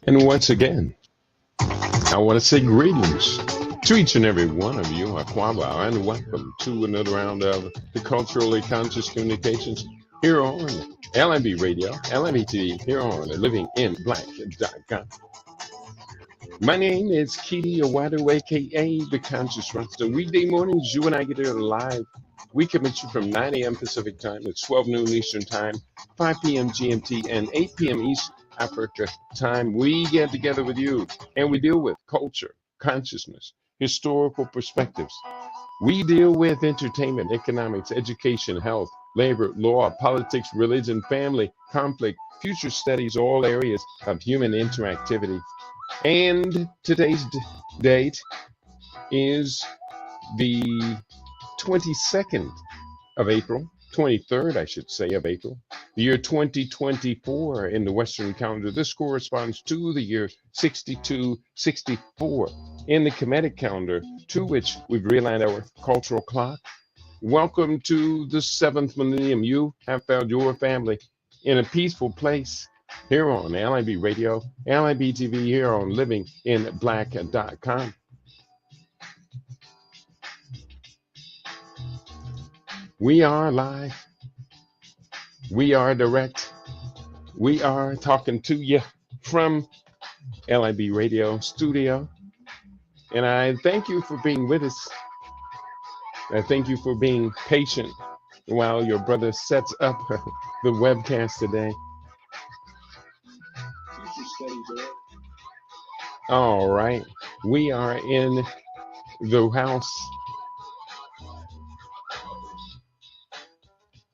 And once again, I want to say greetings to each and every one of you, Aquaba, and welcome to another round of the Culturally Conscious Communications here on LMB Radio, LMB TV, here on Living in Black.com. My name is Keedy Awadu, aka The Conscious Rasta. Weekday mornings, you and I get here live. We commit you from 9 a.m. Pacific time to 12 noon Eastern time, 5 p.m. GMT, and 8 p.m. East Africa time. We get together with you and we deal with culture, consciousness, historical perspectives. We deal with entertainment, economics, education, health, labor, law, politics, religion, family, conflict, future studies, all areas of human interactivity. And today's date is the 22nd of April, 23rd, I should say, of April, the year 2024 in the Western calendar. This corresponds to the year 6264 in the Kemetic calendar, to which we've realigned our cultural clock. Welcome to the 7th millennium. You have found your family in a peaceful place here on LIB Radio, LIB TV, here on livinginblack.com. We are live. We are direct. We are talking to you from LIB Radio studio. And I thank you for being with us. I thank you for being patient while your brother sets up the webcast today. All right. We are in the house.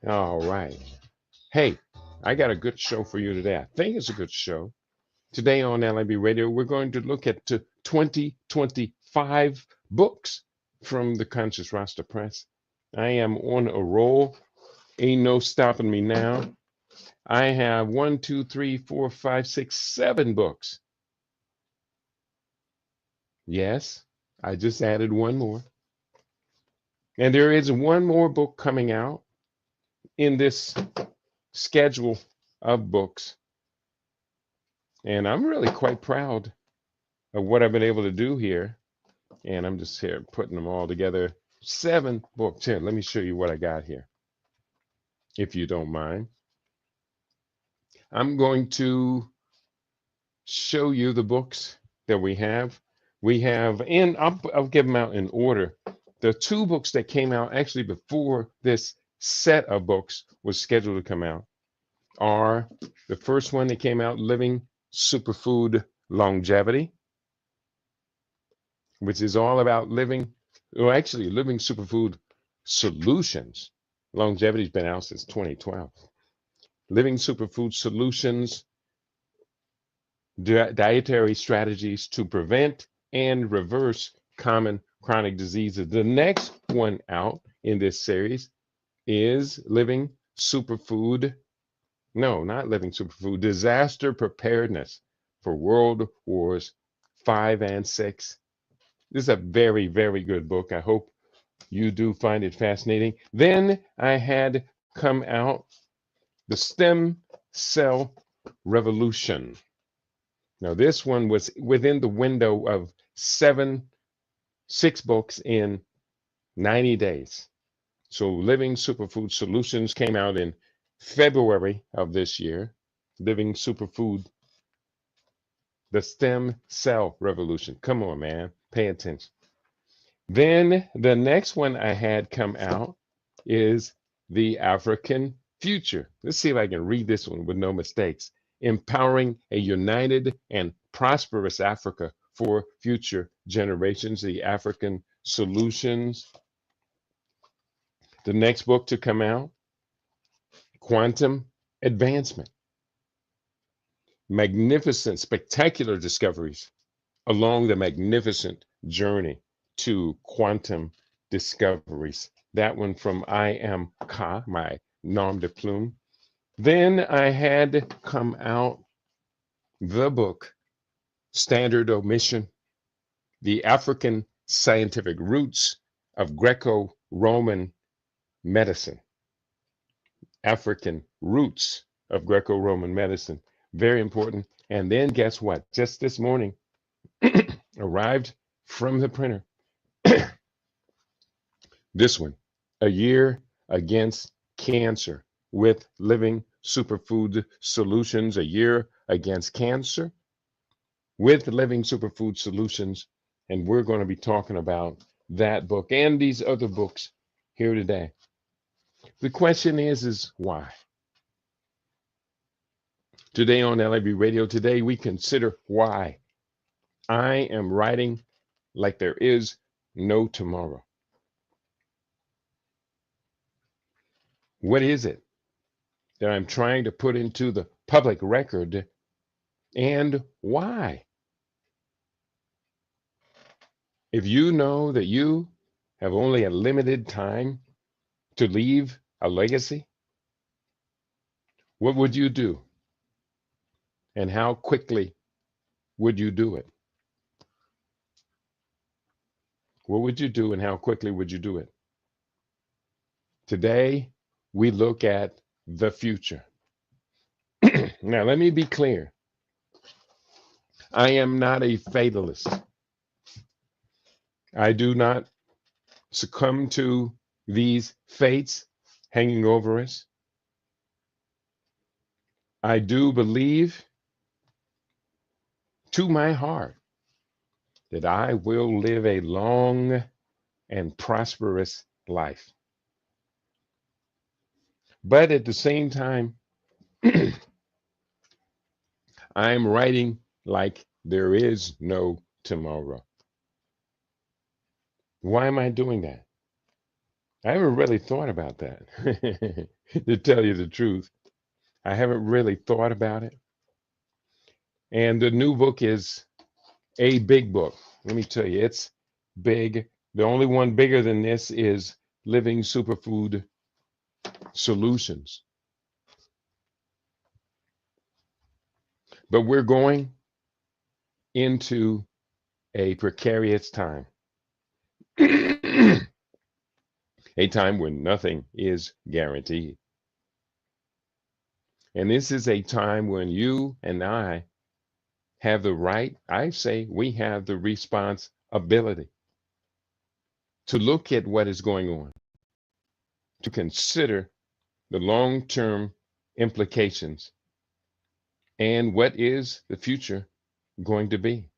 All right. Hey, I got a good show for you today. I think it's a good show. Today on LIB Radio, we're going to look at 2025 books from the Conscious Rasta Press. I am on a roll. Ain't no stopping me now. I have 1, 2, 3, 4, 5, 6, 7 books. Yes, I just added one more. And there is one more book coming out in this schedule of books. And I'm really quite proud of what I've been able to do here. And I'm just here putting them all together. 7 books. Here, let me show you what I got here, if you don't mind. I'm going to show you the books that we have. We have, and I'll give them out in order. The 2 books that came out actually before this set of books was scheduled to come out are the first one that came out, Living Superfood Longevity, which is all about living superfood solutions. Longevity's been out since 2012. Living superfood solutions, dietary strategies to prevent and reverse common chronic diseases. The next one out in this series is Living Superfood. No, not Living Superfood. Disaster Preparedness for World Wars 5 and 6. This is a very, very good book. I hope you do find it fascinating. Then I had come out The Stem Cell Revolution. Now, this one was within the window of 6 books in 90 days. So Living Superfood Solutions came out in February of this year. Living Superfood, The Stem Cell Revolution. Come on, man. Pay attention. Then the next one I had come out is The African Future. Let's see if I can read this one with no mistakes. Empowering a united and prosperous Africa for future generations. The African Solutions. The next book to come out, Quantum Advancement. Magnificent, spectacular discoveries along the magnificent journey to quantum discoveries. That one from I Am Ka, my nom de plume. Then I had come out the book, Standard Omission, The African scientific roots of Greco-Roman medicine, African roots of Greco-Roman medicine. Very important. And then guess what? Just this morning, arrived from the printer. This one, A Year Against Cancer with Living Superfood Solutions, A Year Against Cancer with Living Superfood Solutions. And we're going to be talking about that book and these other books here today. The question is why? Today on LAB Radio, today we consider why I am writing like there is no tomorrow. What is it that I'm trying to put into the public record, and why? If you know that you have only a limited time to leave a legacy, what would you do? And how quickly would you do it? What would you do and how quickly would you do it? Today, we look at the future. Now, let me be clear. I am not a fatalist. I do not succumb to these fates hanging over us. I do believe to my heart that I will live a long and prosperous life. But at the same time, I'm writing like there is no tomorrow. Why am I doing that? I haven't really thought about that. To tell you the truth, I haven't really thought about it. And the new book is a big book. Let me tell you, it's big. The only one bigger than this is Living Superfood Solutions. But we're going into a precarious time. A time when nothing is guaranteed. And this is a time when you and I have the right, I say we have the responsibility to look at what is going on, to consider the long-term implications and what is the future going to be.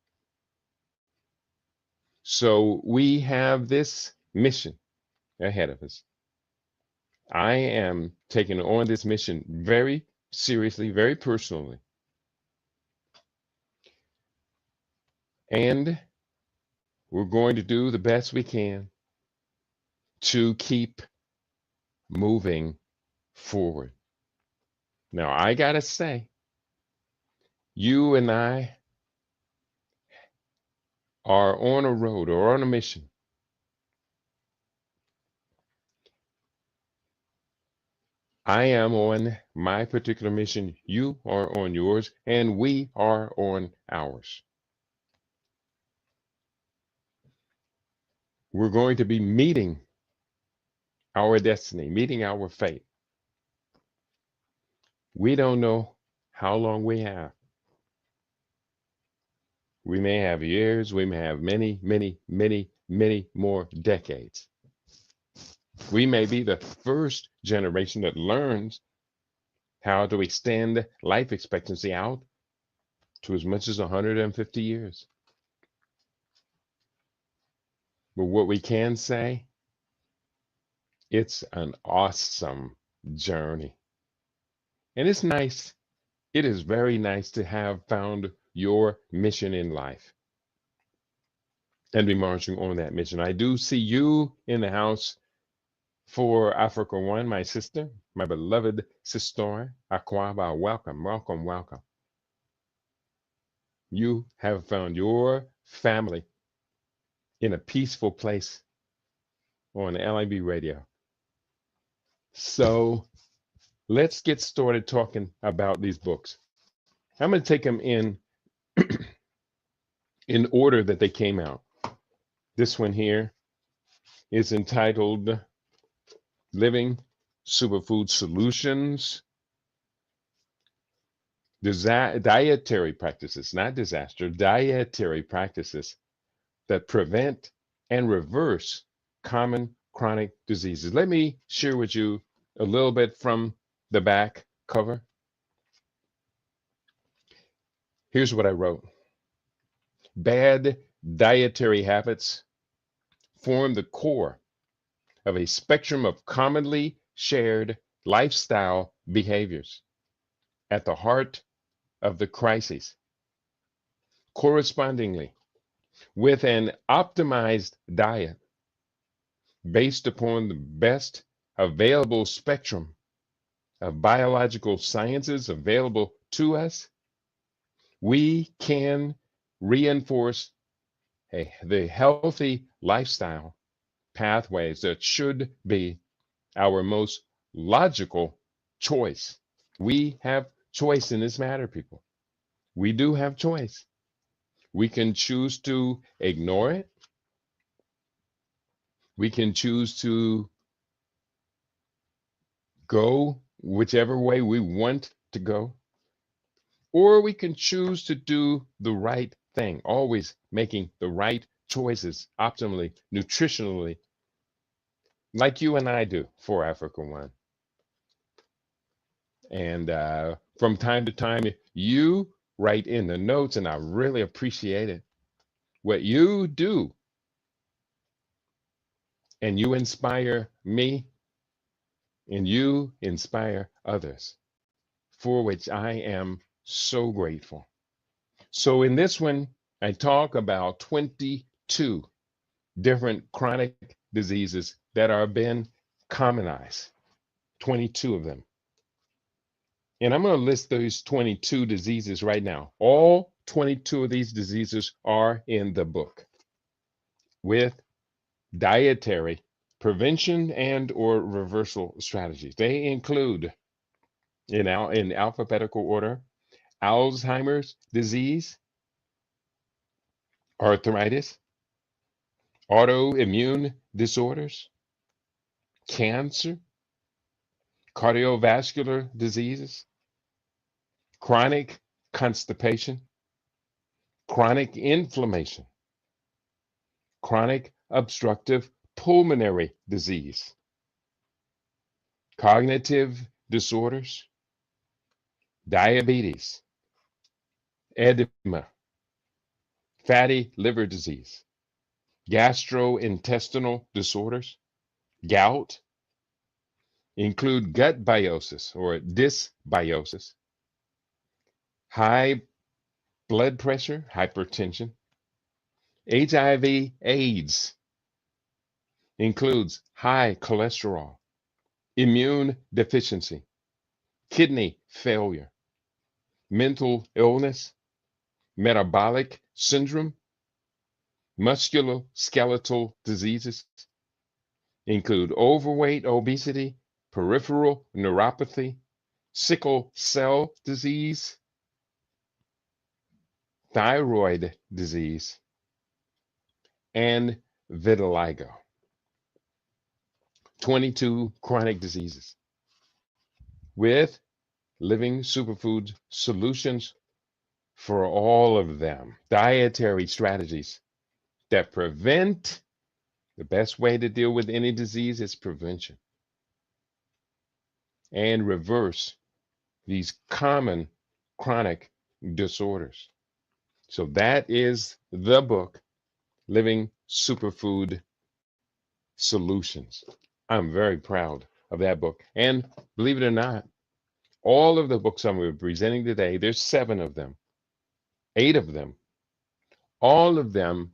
So we have this mission ahead of us. I am taking on this mission very seriously, very personally. And we're going to do the best we can to keep moving forward. Now, I gotta say, you and I are on a road or on a mission. I am on my particular mission, you are on yours, and we are on ours. We're going to be meeting our destiny, meeting our fate. We don't know how long we have. We may have years, we may have many, many, many, many more decades. We may be the first generation that learns how to extend life expectancy out to as much as 150 years. But what we can say, it's an awesome journey. And it's nice. It is very nice to have found your mission in life and be marching on that mission. I do see you in the house for Africa One, my sister, my beloved sister, Akwaba. Welcome, welcome, welcome. You have found your family in a peaceful place on LIB radio. So let's get started talking about these books. I'm going to take them in order that they came out. This one here is entitled Living Superfood Solutions, Dietary Practices, not disaster, dietary practices that prevent and reverse common chronic diseases. Let me share with you a little bit from the back cover. Here's what I wrote. Bad dietary habits form the core of a spectrum of commonly shared lifestyle behaviors at the heart of the crisis. Correspondingly, with an optimized diet based upon the best available spectrum of biological sciences available to us, we can reinforce the healthy lifestyle pathways that should be our most logical choice. We have choice in this matter, people. We do have choice. We can choose to ignore it. We can choose to go whichever way we want to go, or we can choose to do the right thing, always making the right choices optimally, nutritionally, like you and I do for Africa One. And from time to time, you write in the notes, and I really appreciate it. What you do, and you inspire me, and you inspire others, for which I am so grateful. So, in this one, I talk about 22 different chronic diseases that are being commonized, 22 of them. And I'm going to list those 22 diseases right now. All 22 of these diseases are in the book with dietary prevention and or reversal strategies. They include, in alphabetical order, Alzheimer's disease, arthritis, autoimmune disorders, cancer, cardiovascular diseases, chronic constipation, chronic inflammation, chronic obstructive pulmonary disease, cognitive disorders, diabetes, edema, fatty liver disease, gastrointestinal disorders, gout, include gut biosis or dysbiosis, high blood pressure, hypertension, HIV, AIDS, includes high cholesterol, immune deficiency, kidney failure, mental illness, metabolic syndrome, musculoskeletal diseases, include overweight, obesity, peripheral neuropathy, sickle cell disease, thyroid disease, and vitiligo. 22 chronic diseases with living superfood solutions for all of them. Dietary strategies that prevent. The best way to deal with any disease is prevention and reverse these common chronic disorders. So that is the book, Living Superfood Solutions. I'm very proud of that book. And believe it or not, all of the books I'm presenting today, there's 7 of them, 8 of them, all of them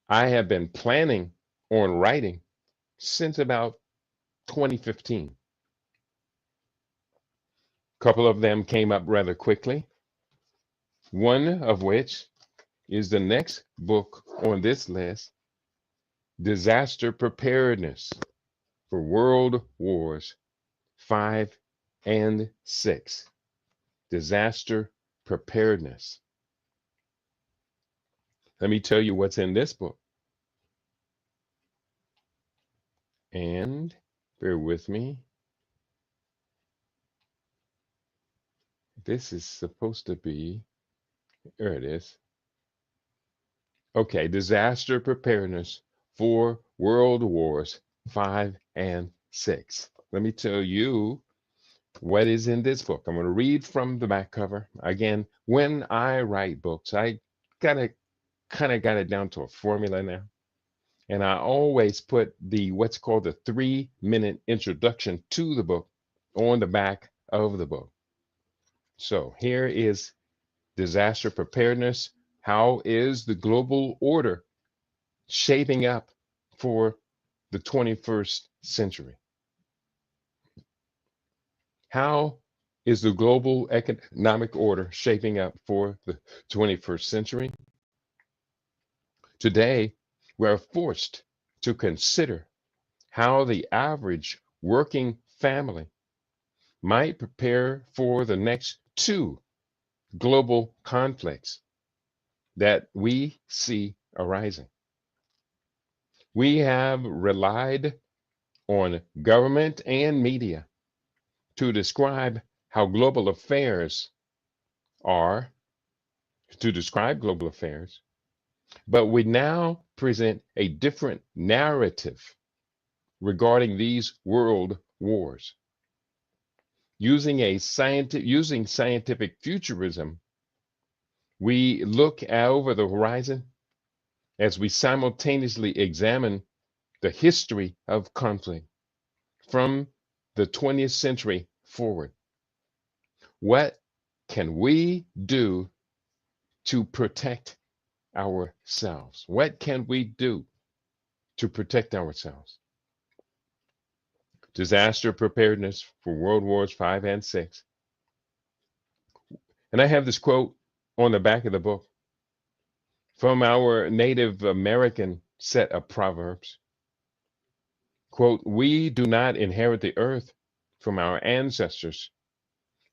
I have been planning on writing since about 2015. A couple of them came up rather quickly, one of which is the next book on this list, Disaster Preparedness for World Wars 5 and 6. Disaster preparedness. Let me tell you what's in this book. And bear with me. This is supposed to be, there it is. Okay, disaster preparedness for World Wars 5 and 6. Let me tell you what is in this book. I'm going to read from the back cover. Again, when I write books, I gotta kind of got it down to a formula now. And I always put the what's called the 3-minute introduction to the book on the back of the book. So here is disaster preparedness. How is the global order shaping up for the 21st century? How is the global economic order shaping up for the 21st century? Today, we're forced to consider how the average working family might prepare for the next two global conflicts that we see arising. We have relied on government and media to describe how global affairs are, to describe global affairs, but we now present a different narrative regarding these world wars. Using scientific futurism, we look over the horizon as we simultaneously examine the history of conflict from the 20th century forward. What can we do to protect ourselves? What can we do to protect ourselves? Disaster preparedness for World Wars 5 and 6. And I have this quote on the back of the book from our Native American set of proverbs. Quote, we do not inherit the earth from our ancestors.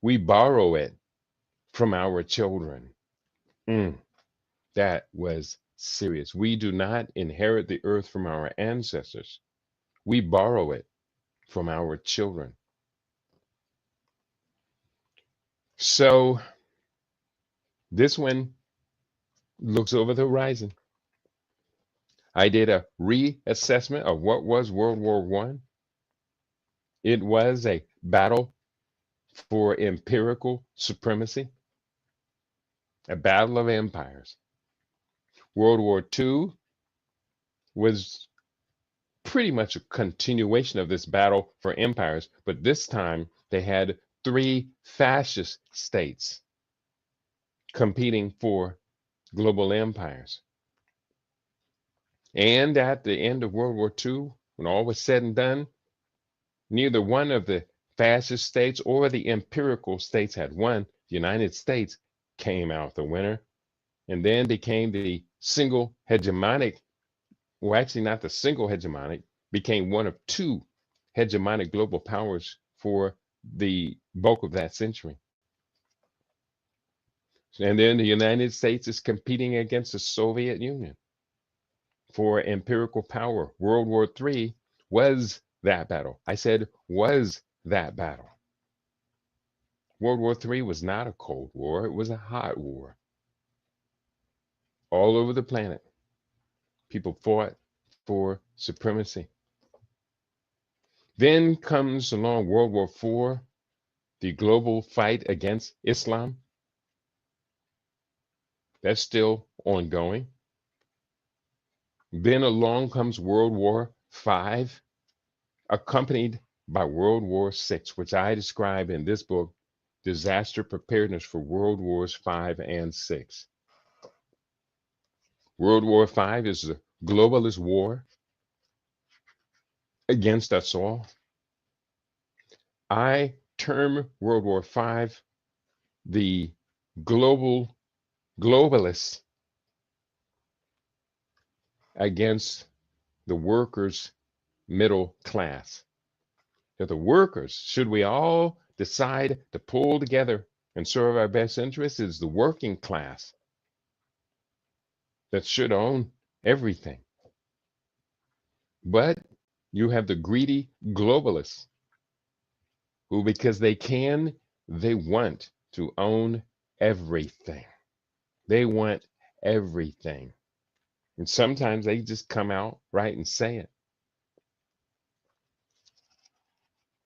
We borrow it from our children. That was serious. We do not inherit the earth from our ancestors. We borrow it from our children. So this one looks over the horizon. I did a reassessment of what was World War I. It was a battle for empirical supremacy, a battle of empires. World War II was pretty much a continuation of this battle for empires, but this time they had three fascist states competing for global empires. And at the end of World War II, when all was said and done, neither one of the fascist states or the empirical states had won. The United States came out the winner and then became the single hegemonic, well, actually not the single hegemonic, became one of two hegemonic global powers for the bulk of that century. And then the United States is competing against the Soviet Union for empirical power. World War III was that battle. I said was that battle. World War III was not a Cold War, it was a hot war. All over the planet, people fought for supremacy. Then comes along World War IV, the global fight against Islam. That's still ongoing. Then along comes World War V, accompanied by World War VI, which I describe in this book, Disaster Preparedness for World Wars 5 and 6. World War V is a globalist war against us all. I term World War V the globalists against the workers' middle class. That the workers, should we all decide to pull together and serve our best interests, is the working class that should own everything. But You have the greedy globalists who, because they can, they want to own everything. They want everything. And sometimes they just come out right and say it.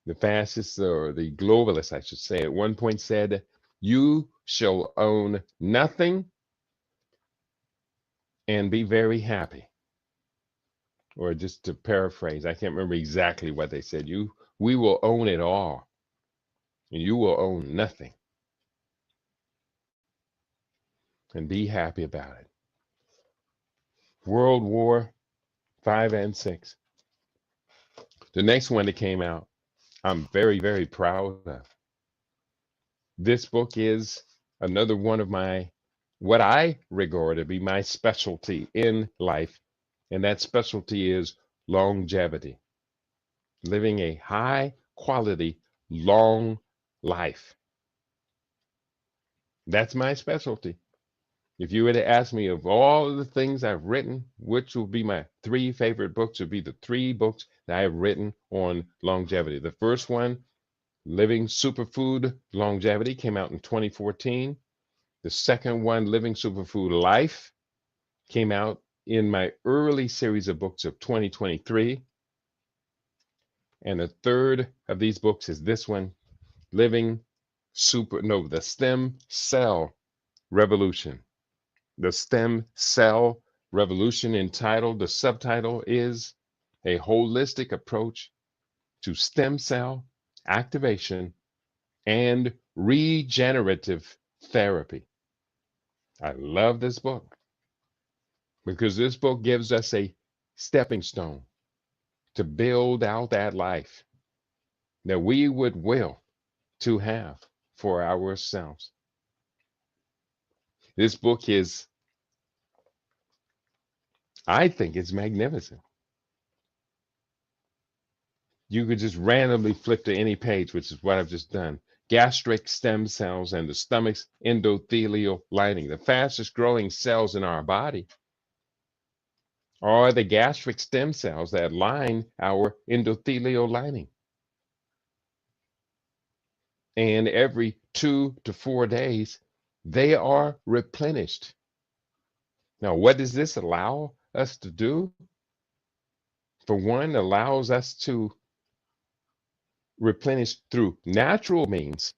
The fascists, or the globalists, I should say, at one point said, "You shall own nothing and be very happy." Or just to paraphrase, I can't remember exactly what they said. We will own it all, and you will own nothing, and be happy about it. World War V and VI. The next one that came out, I'm very, very proud of. This book is another one of what I regard to be my specialty in life, and that specialty is longevity, living a high quality, long life. That's my specialty. If you were to ask me of all of the things I've written, which will be my three favorite books, would be the three books that I have written on longevity. The first one, Living Superfood Longevity, came out in 2014. The second one, Living Superfood Life, came out in my early series of books of 2023. And the third of these books is this one, The Stem Cell Revolution. The Stem Cell Revolution, entitled, the subtitle is A Holistic Approach to Stem Cell Activation and Regenerative Therapy. I love this book because this book gives us a stepping stone to build out that life that we would will to have for ourselves. This book is, I think it's magnificent. You could just randomly flip to any page, which is what I've just done. Gastric stem cells and the stomach's endothelial lining. The fastest growing cells in our body are the gastric stem cells that line our endothelial lining. And every 2 to 4 days, they are replenished. Now, what does this allow us to do? For one, allows us to replenish through natural means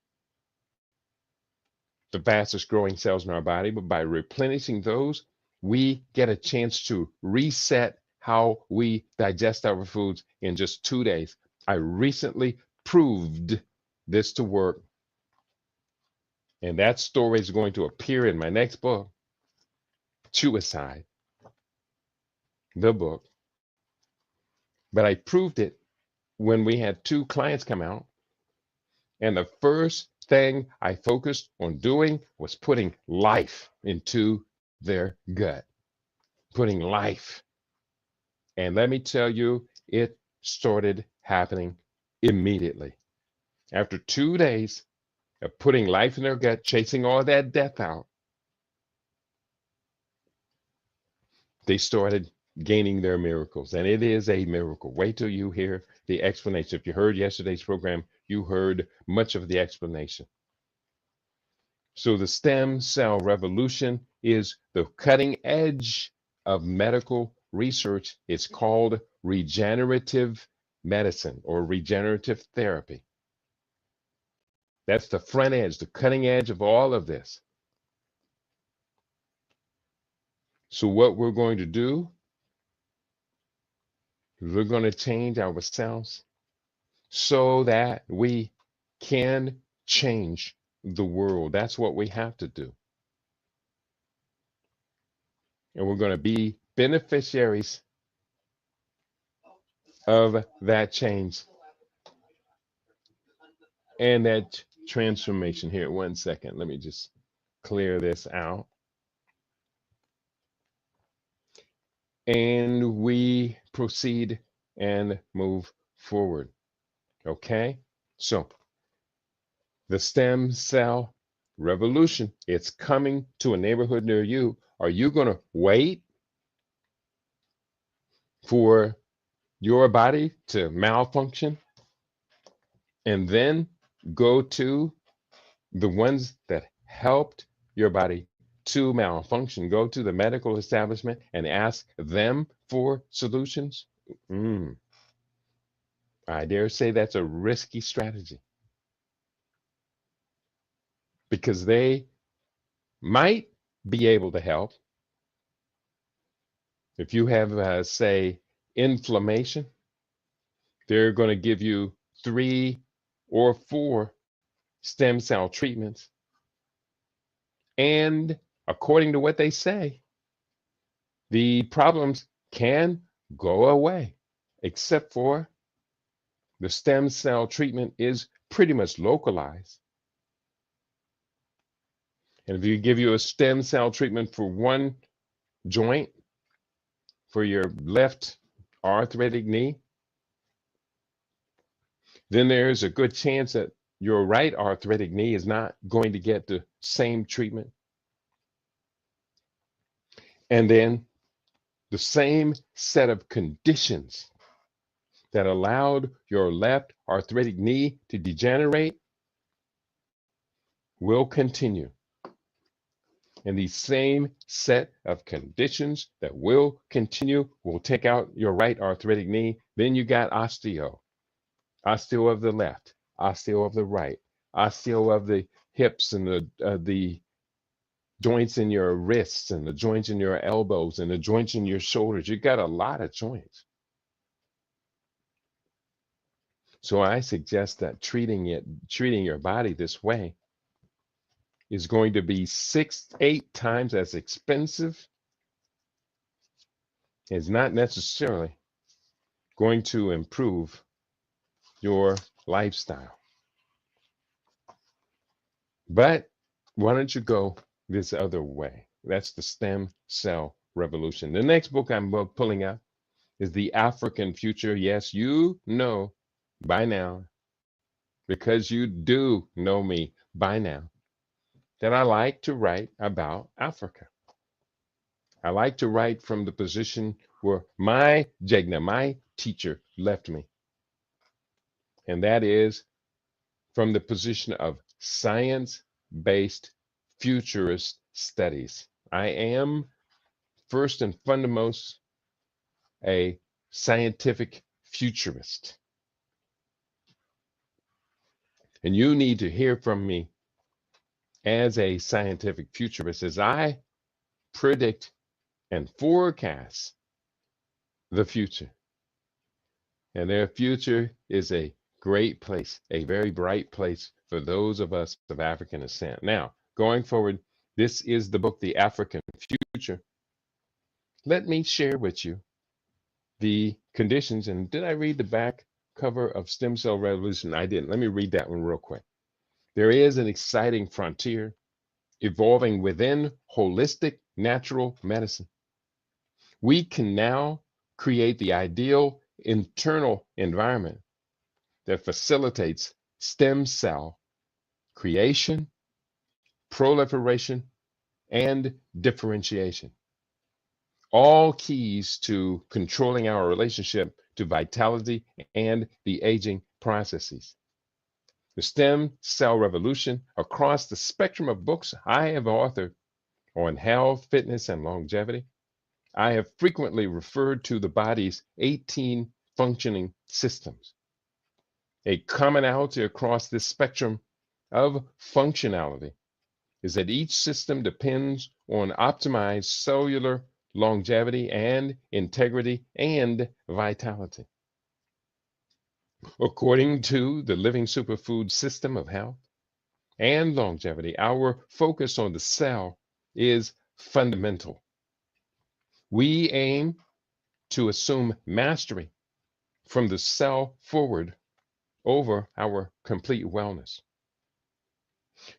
the fastest growing cells in our body, but by replenishing those, we get a chance to reset how we digest our foods in just 2 days. I recently proved this to work, and that story is going to appear in my next book, Suicide, the book. But I proved it when we had 2 clients come out, and the first thing I focused on doing was putting life into their gut, putting life. And let me tell you, it started happening immediately. After 2 days of putting life in their gut, chasing all that death out, they started gaining their miracles. And it is a miracle. Wait till you hear the explanation. If you heard yesterday's program, you heard much of the explanation. So the stem cell revolution is the cutting edge of medical research. It's called regenerative medicine or regenerative therapy. That's the front edge, the cutting edge of all of this. So what we're going to do is we're going to change ourselves so that we can change the world. That's what we have to do. And we're going to be beneficiaries of that change and that transformation. Here, 1 second. Let me just clear this out. And we proceed and move forward. Okay? So, the stem cell revolution, it's coming to a neighborhood near you. Are you going to wait for your body to malfunction and then go to the ones that helped your body to malfunction, go to the medical establishment and ask them for solutions, mm, I dare say that's a risky strategy because they might be able to help if you have, say, inflammation. They're going to give you 3 or 4 stem cell treatments. And according to what they say, the problems can go away, except for the stem cell treatment is pretty much localized. And if you give you a stem cell treatment for one joint, for your left arthritic knee, then there's a good chance that your right arthritic knee is not going to get the same treatment. And then the same set of conditions that allowed your left arthritic knee to degenerate will continue. And the same set of conditions that will continue will take out your right arthritic knee. Then you got osteo of the left, osteo of the right, osteo of the hips and the joints in your wrists and the joints in your elbows and the joints in your shoulders. You got a lot of joints. So I suggest that treating your body this way is going to be 6-8 times as expensive. It's not necessarily going to improve your lifestyle. But why don't you go this other way? That's the stem cell revolution. The next book I'm pulling out is The African Future. Yes, you know by now, because you do know me by now, that I like to write about Africa. I like to write from the position where my Jegna, my teacher, left me. And that is from the position of science-based futurist studies. I am first and foremost a scientific futurist. And you need to hear from me as a scientific futurist as I predict and forecast the future. And their future is a great place, a very bright place for those of us of African descent. Now, going forward, this is the book, The African Future. Let me share with you the conditions. And did I read the back cover of Stem Cell Revolution? I didn't. Let me read that one real quick. There is an exciting frontier evolving within holistic natural medicine. We can now create the ideal internal environment that facilitates stem cell creation, proliferation, and differentiation. All keys to controlling our relationship to vitality and the aging processes. The stem cell revolution, across the spectrum of books I have authored on health, fitness, and longevity, I have frequently referred to the body's 18 functioning systems. A commonality across this spectrum of functionality is that each system depends on optimized cellular longevity and integrity and vitality. According to the living superfood system of health and longevity, our focus on the cell is fundamental. We aim to assume mastery from the cell forward over our complete wellness.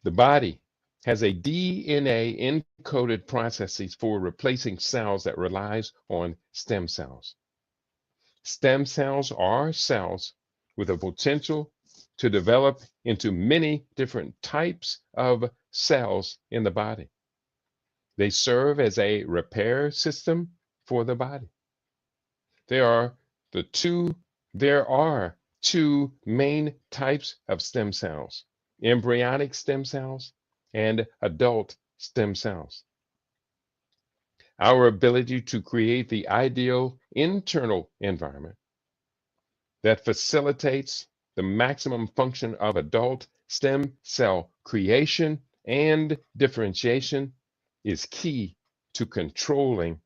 The body has a DNA encoded processes for replacing cells that relies on stem cells. Stem cells are cells with a potential to develop into many different types of cells in the body. They serve as a repair system for the body. They are There are two main types of stem cells: embryonic stem cells and adult stem cells. Our ability to create the ideal internal environment that facilitates the maximum function of adult stem cell creation and differentiation is key to controlling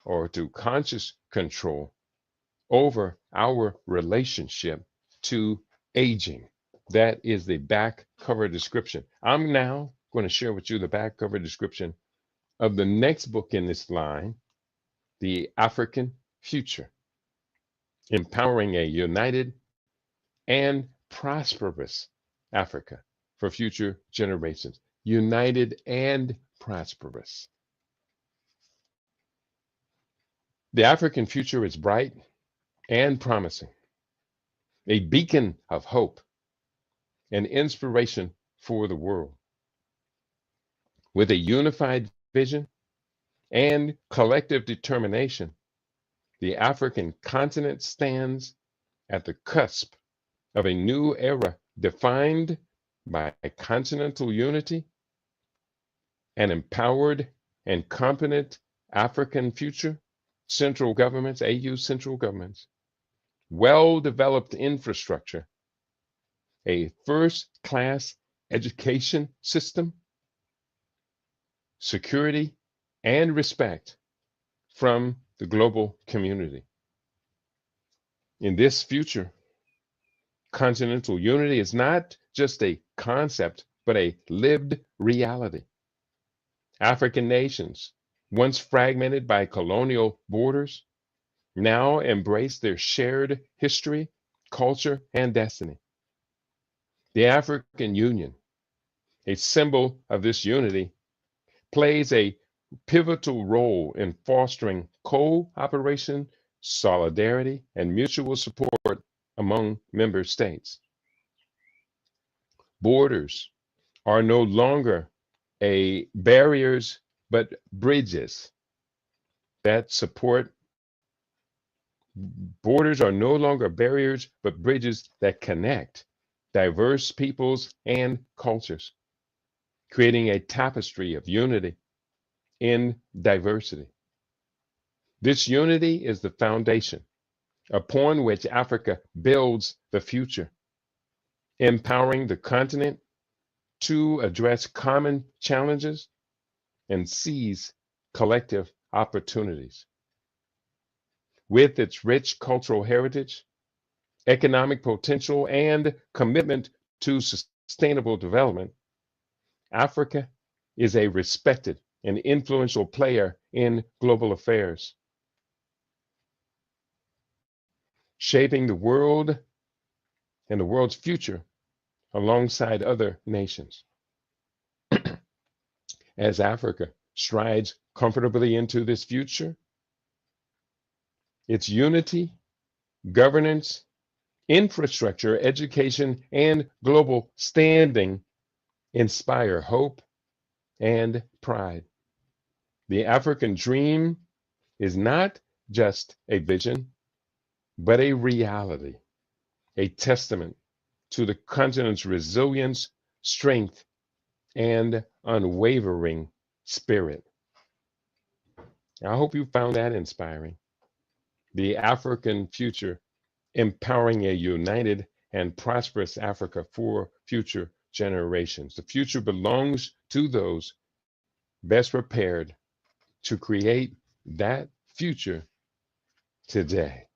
or to conscious control over our relationship to aging. That is the back cover description. I'm now going to share with you the back cover description of the next book in this line, The African Future: Empowering a United and Prosperous Africa for Future Generations. United and prosperous. The African future is bright and promising, a beacon of hope and inspiration for the world. With a unified vision and collective determination, the African continent stands at the cusp of a new era defined by continental unity, an empowered and competent African future, central governments, AU central governments, well-developed infrastructure, a first-class education system, security, and respect from the global community. In this future, continental unity is not just a concept, but a lived reality. African nations, once fragmented by colonial borders, now embrace their shared history, culture, and destiny. The African Union, a symbol of this unity, plays a pivotal role in fostering cooperation, solidarity, and mutual support among member states. Borders are no longer barriers, but bridges that support. Borders are no longer barriers, but bridges that connect diverse peoples and cultures, creating a tapestry of unity in diversity. This unity is the foundation upon which Africa builds the future, empowering the continent to address common challenges and seize collective opportunities. With its rich cultural heritage, economic potential, and commitment to sustainable development, Africa is a respected and influential player in global affairs, shaping the world and the world's future alongside other nations. As Africa strides comfortably into this future, its unity, governance, infrastructure, education, and global standing inspire hope and pride. The African dream is not just a vision, but a reality, a testament to the continent's resilience, strength, and unwavering spirit. I hope you found that inspiring. The African future, empowering a united and prosperous Africa for future generations. The future belongs to those best prepared to create that future today.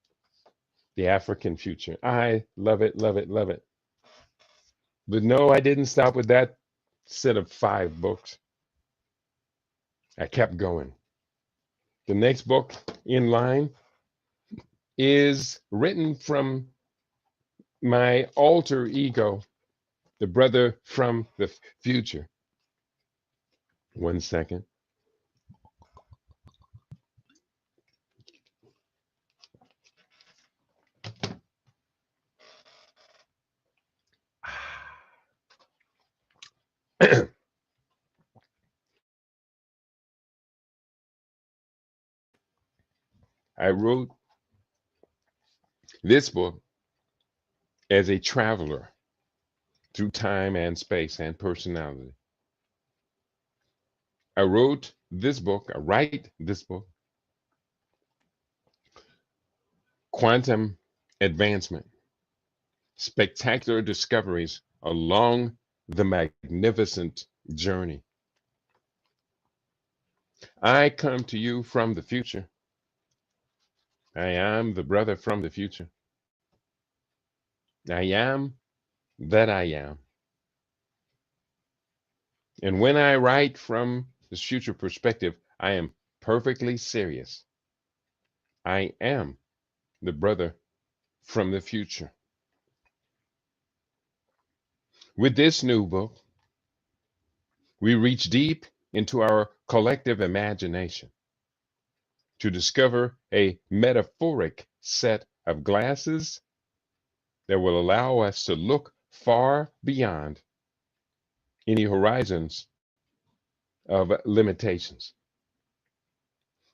The African future. I love it, love it, love it. But no, I didn't stop with that set of 5 books. I kept going. The next book in line is written from my alter ego, the brother from the future. One second. I wrote This book as a traveler through time and space and personality. I write this book, Quantum Advancement, Spectacular Discoveries Along the Magnificent Journey. I come to you from the future. I am the brother from the future. I am that I am. And when I write from this future perspective, I am perfectly serious. I am the brother from the future. With this new book, we reach deep into our collective imagination to discover a metaphoric set of glasses that will allow us to look far beyond any horizons of limitations.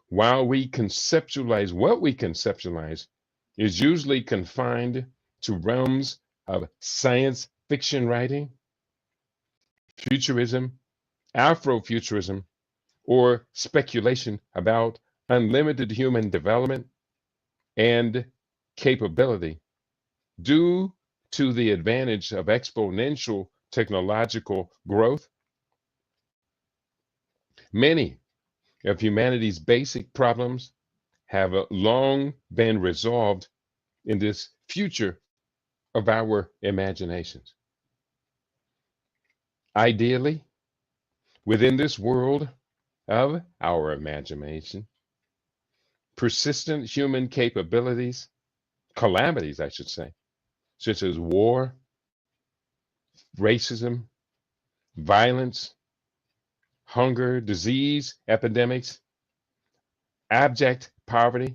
While we conceptualize, what we conceptualize is usually confined to realms of science fiction writing, futurism, Afrofuturism, or speculation about unlimited human development and capability due to the advantage of exponential technological growth. Many of humanity's basic problems have long been resolved in this future of our imaginations. Ideally, within this world of our imagination, persistent human capabilities, calamities, I should say, such as war, racism, violence, hunger, disease, epidemics, abject poverty,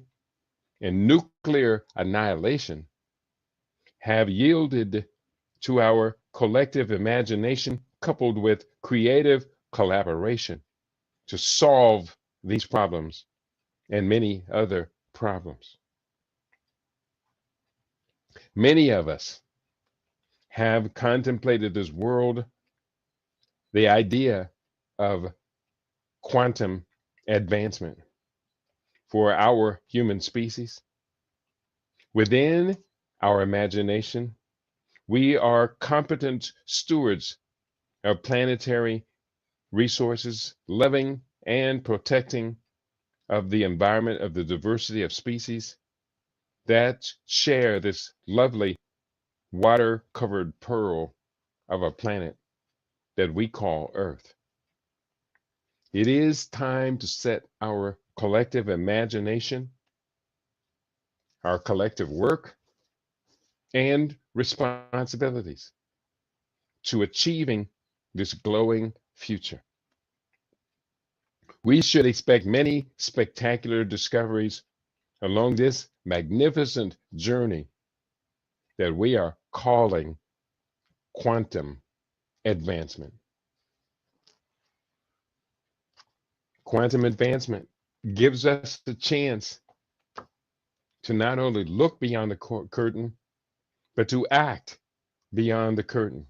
and nuclear annihilation have yielded to our collective imagination coupled with creative collaboration to solve these problems and many other problems. Many of us have contemplated this world, the idea of quantum advancement for our human species. Within our imagination, we are competent stewards of planetary resources, loving and protecting of the environment, of the diversity of species that share this lovely water-covered pearl of a planet that we call Earth. It is time to set our collective imagination, our collective work, and responsibilities to achieving this glowing future. We should expect many spectacular discoveries along this magnificent journey that we are calling quantum advancement. Quantum advancement gives us the chance to not only look beyond the curtain, but to act beyond the curtain,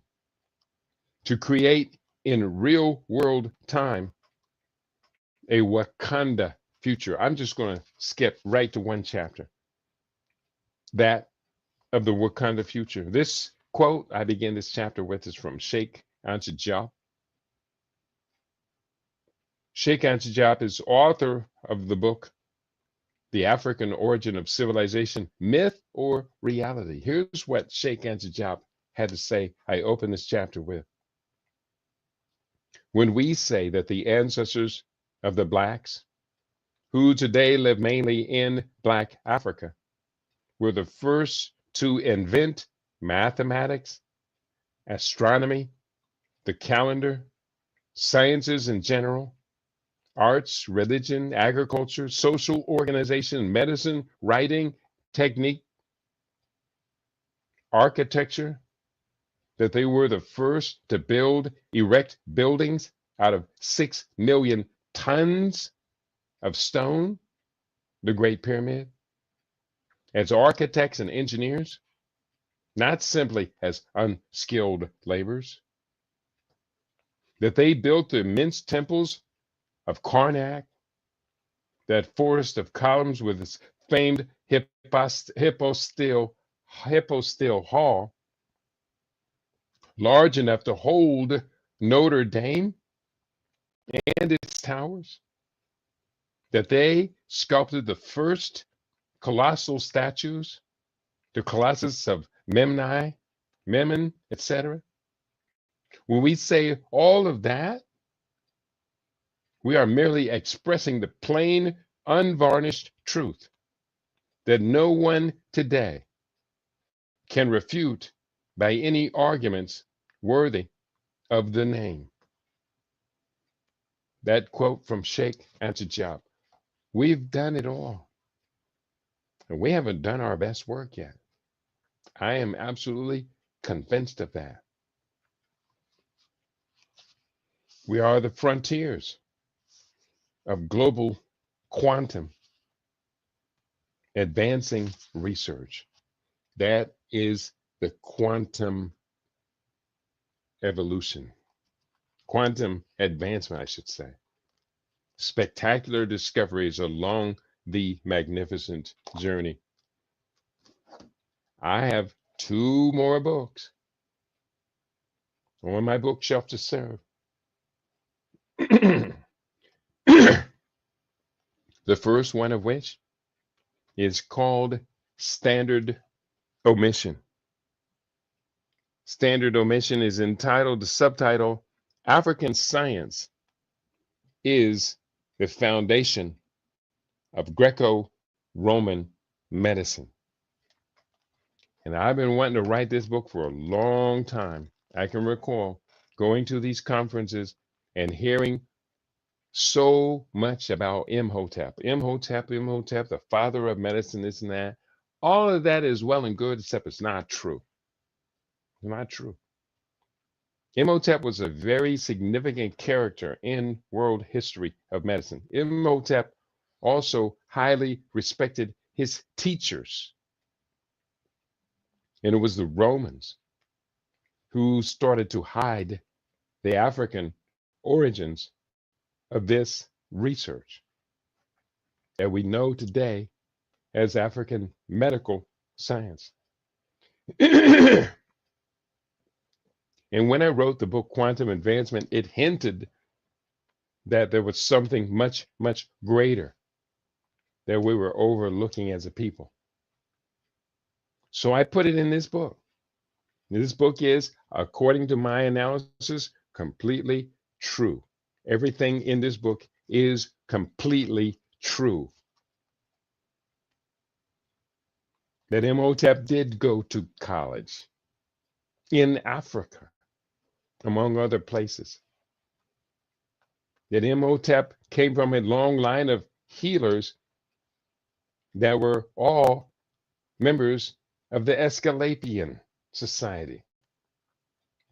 to create in real world time a Wakanda future. I'm just going to skip right to one chapter, that of the Wakanda future. This quote I begin this chapter with is from Sheikh Anta Diop. Sheikh Anta Diop is author of the book, The African Origin of Civilization, Myth or Reality. Here's what Sheikh Anta Diop had to say. I open this chapter with. When we say that the ancestors of the Blacks, who today live mainly in Black Africa, were the first to invent mathematics, astronomy, the calendar, sciences in general, arts, religion, agriculture, social organization, medicine, writing, technique, architecture, that they were the first to erect buildings out of 6 million tons of stone, the Great Pyramid, as architects and engineers, not simply as unskilled laborers, that they built the immense temples of Karnak, that forest of columns with its famed Hippostyle Hall, large enough to hold Notre Dame and its towers, that they sculpted the first colossal statues, the Colossus of Memnon, etc. When we say all of that, we are merely expressing the plain, unvarnished truth that no one today can refute by any arguments worthy of the name. That quote from Sheikh Anta. We've done it all, and we haven't done our best work yet. I am absolutely convinced of that. We are the frontiers of global quantum advancing research. That is the quantum evolution, quantum advancement, I should say. Spectacular discoveries along the magnificent journey. I have 2 more books on my bookshelf to serve. The first one of which is called Standard Omission. Standard Omission is entitled, the subtitle, African Science is the Foundation of Greco-Roman Medicine. And I've been wanting to write this book for a long time. I can recall going to these conferences and hearing so much about Imhotep, the father of medicine, this and that. All of that is well and good, except it's not true. It's not true. Imhotep was a very significant character in world history of medicine. Imhotep also highly respected his teachers. And it was the Romans who started to hide the African origins of this research that we know today as African medical science. And when I wrote the book Quantum Advancement, it hinted that there was something much, much greater that we were overlooking as a people. So I put it in this book. This book is, according to my analysis, completely true. Everything in this book is completely true. That Imhotep did go to college in Africa, among other places. That Imhotep came from a long line of healers that were all members of the Asclepian society,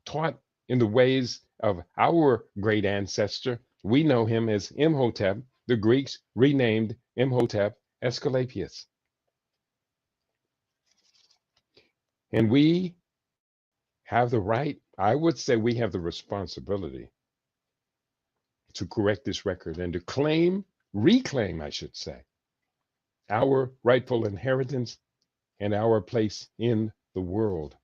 taught in the ways of our great ancestor. We know him as Imhotep. The Greeks renamed Imhotep Asclepius. And we have the right, I would say we have the responsibility to correct this record and to reclaim, I should say, our rightful inheritance and our place in the world.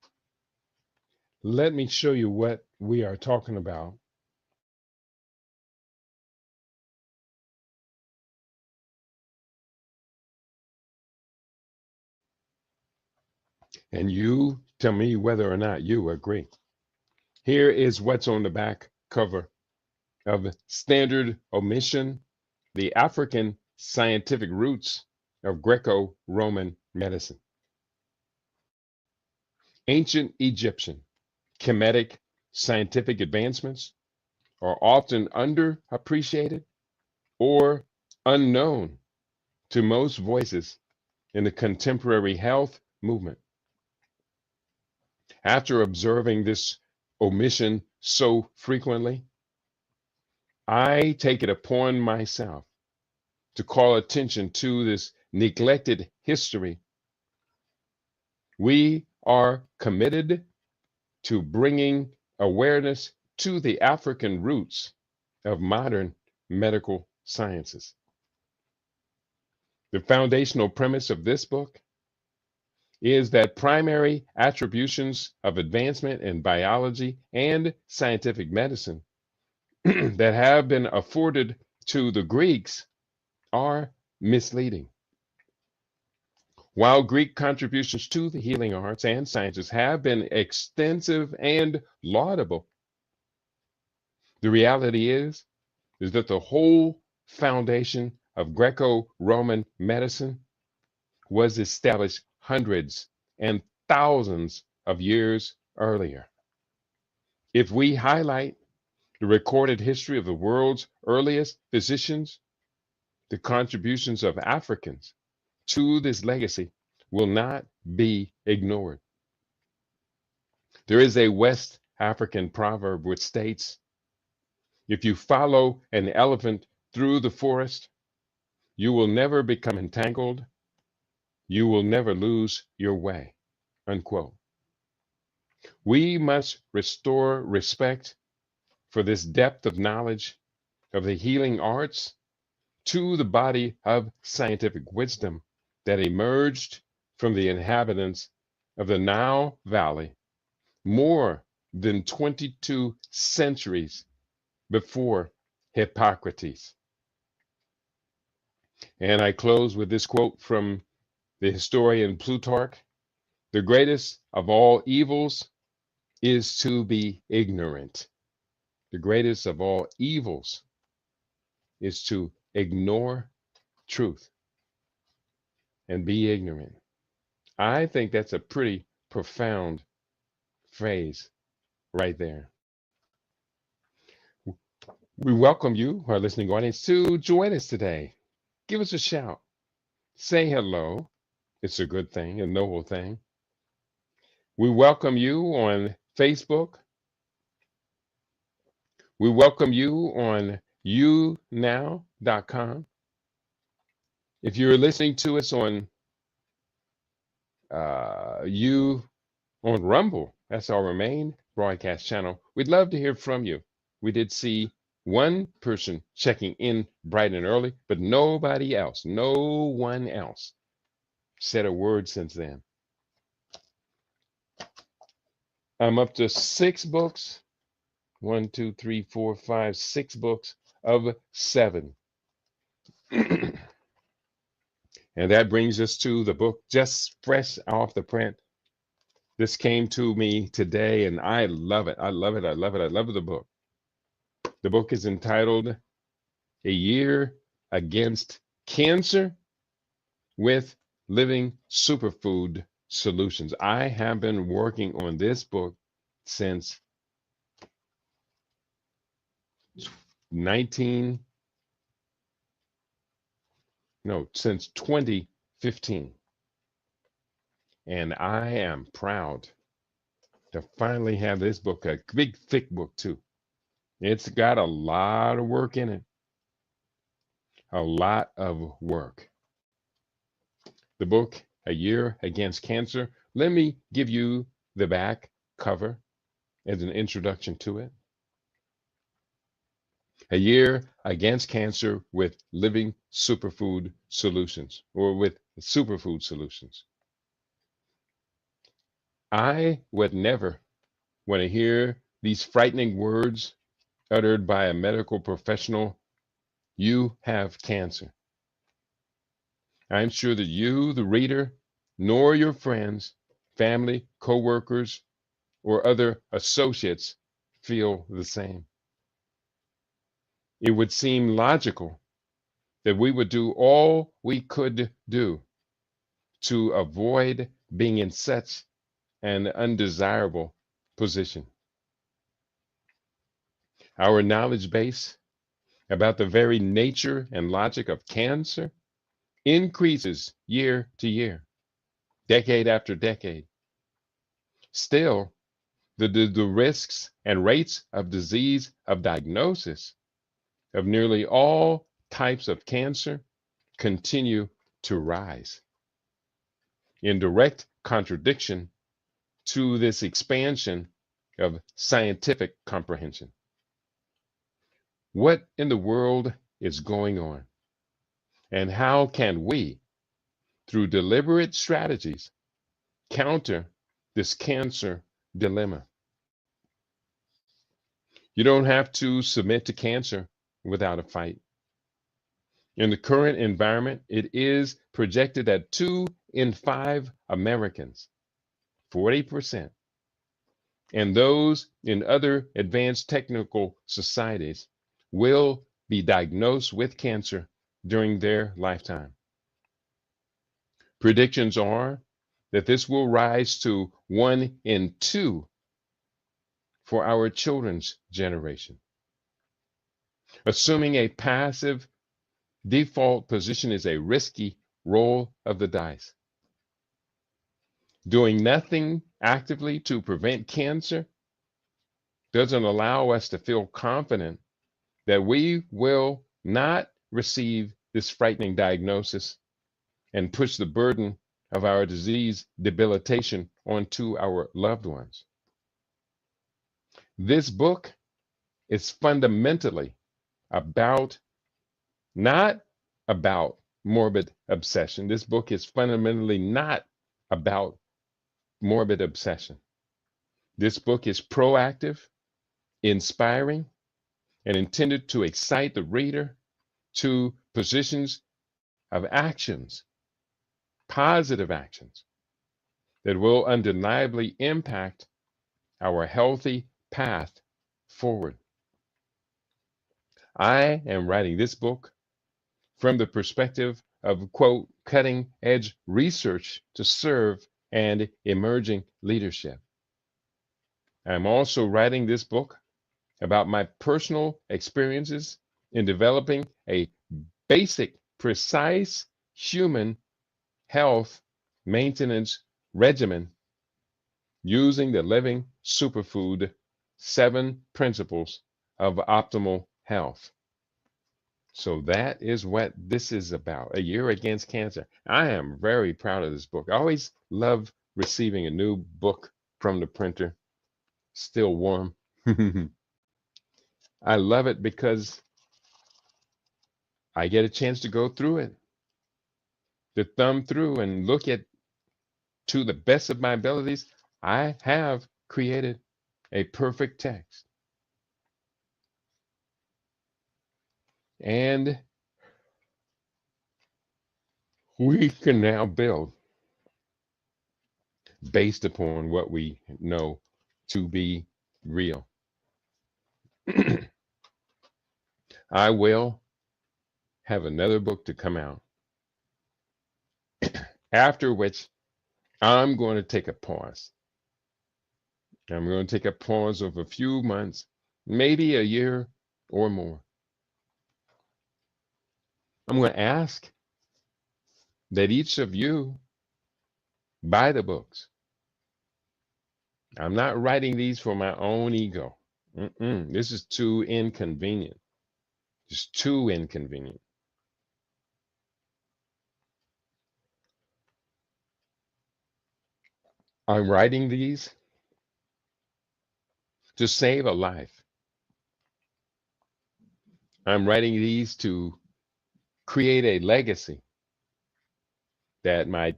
Let me show you what we are talking about. And you tell me whether or not you agree. Here is what's on the back cover of Standard Omission, the African Scientific Roots of Greco-Roman Medicine. Ancient Egyptian Kemetic scientific advancements are often underappreciated or unknown to most voices in the contemporary health movement. After observing this omission so frequently, I take it upon myself to call attention to this neglected history We are committed to bringing awareness to the African roots of modern medical sciences. The foundational premise of this book is that primary attributions of advancement in biology and scientific medicine that have been afforded to the Greeks are misleading. While Greek contributions to the healing arts and sciences have been extensive and laudable, the reality is that the whole foundation of Greco-Roman medicine was established hundreds and thousands of years earlier. If we highlight the recorded history of the world's earliest physicians, the contributions of Africans to this legacy will not be ignored. There is a West African proverb which states, if you follow an elephant through the forest, you will never become entangled. You will never lose your way. Unquote. We must restore respect for this depth of knowledge of the healing arts to the body of scientific wisdom that emerged from the inhabitants of the Nile Valley more than 22 centuries before Hippocrates. And I close with this quote from the historian Plutarch: the greatest of all evils is to be ignorant. The greatest of all evils is to ignore truth and be ignorant. I think that's a pretty profound phrase right there. We welcome you, our listening audience, to join us today. Give us a shout. Say hello. It's a good thing, a noble thing. We welcome you on Facebook. We welcome you on younow.com. If you're listening to us on you on Rumble, that's our main broadcast channel, we'd love to hear from you. We did see one person checking in bright and early, but no one else said a word since then. I'm up to 6 books. 1, 2, 3, 4, 5, 6 books of 7. And that brings us to the book just fresh off the print. This came to me today and I love it. I love it. I love it. I love the book. The book is entitled A Year Against Cancer with Living Superfood Solutions. I have been working on this book since 2015. And I am proud to finally have this book, a big, thick book too. It's got a lot of work in it. A lot of work. The book, A Year Against Cancer. Let me give you the back cover as an introduction to it. A Year Against Cancer with Living Superfood Solutions, or with Superfood Solutions. I would never want to hear these frightening words uttered by a medical professional. You have cancer. I'm sure that you, the reader, nor your friends, family, co-workers, or other associates feel the same. It would seem logical that we would do all we could do to avoid being in such an undesirable position. Our knowledge base about the very nature and logic of cancer increases year to year, decade after decade. Still, the risks and rates of disease of diagnosis of nearly all types of cancer continue to rise. in direct contradiction to this expansion of scientific comprehension. What in the world is going on? And how can we, through deliberate strategies, counter this cancer dilemma? You don't have to submit to cancer without a fight. In the current environment, it is projected that 2 in 5 Americans, 40%, and those in other advanced technical societies will be diagnosed with cancer during their lifetime. Predictions are that this will rise to 1 in 2 for our children's generation. Assuming a passive default position is a risky roll of the dice. Doing nothing actively to prevent cancer doesn't allow us to feel confident that we will not receive this frightening diagnosis and push the burden of our disease debilitation onto our loved ones. This book is fundamentally about, not about morbid obsession. This book is fundamentally not about morbid obsession. This book is proactive, inspiring, and intended to excite the reader to positions of actions, positive actions, that will undeniably impact our healthy path forward. I am writing this book from the perspective of, quote, cutting edge research to serve and emerging leadership. I'm also writing this book about my personal experiences in developing a basic, precise human health maintenance regimen using the Living Superfood 7 principles of optimal health. So that is what this is about, A Year Against Cancer. I am very proud of this book. I always love receiving a new book from the printer, still warm. I love it because I get a chance to go through it, to thumb through and look at, to the best of my abilities, I have created a perfect text. And we can now build based upon what we know to be real. I will have another book to come out, after which I'm going to take a pause. I'm going to take a pause of a few months, maybe a year or more. I'm going to ask that each of you buy the books. I'm not writing these for my own ego. This is too inconvenient. It's too inconvenient. I'm writing these to save a life. I'm writing these to create a legacy that my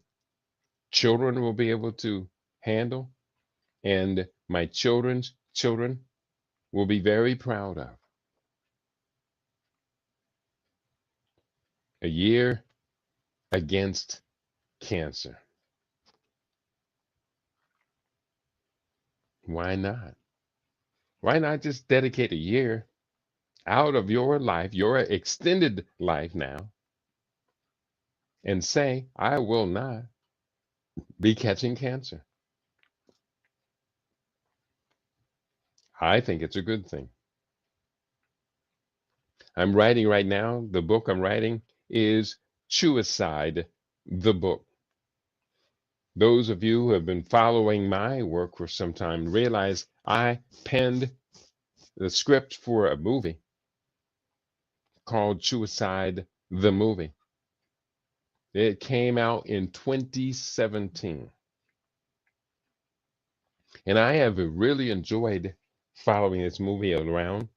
children will be able to handle and my children's children will be very proud of. A Year Against Cancer. Why not? Why not just dedicate a year out of your life, your extended life now, and say, I will not be catching cancer? I think it's a good thing. I'm writing right now, the book I'm writing is Suicide, the book. Those of you who have been following my work for some time realize I penned the script for a movie called Suicide, the movie. It came out in 2017. And I have really enjoyed following this movie around.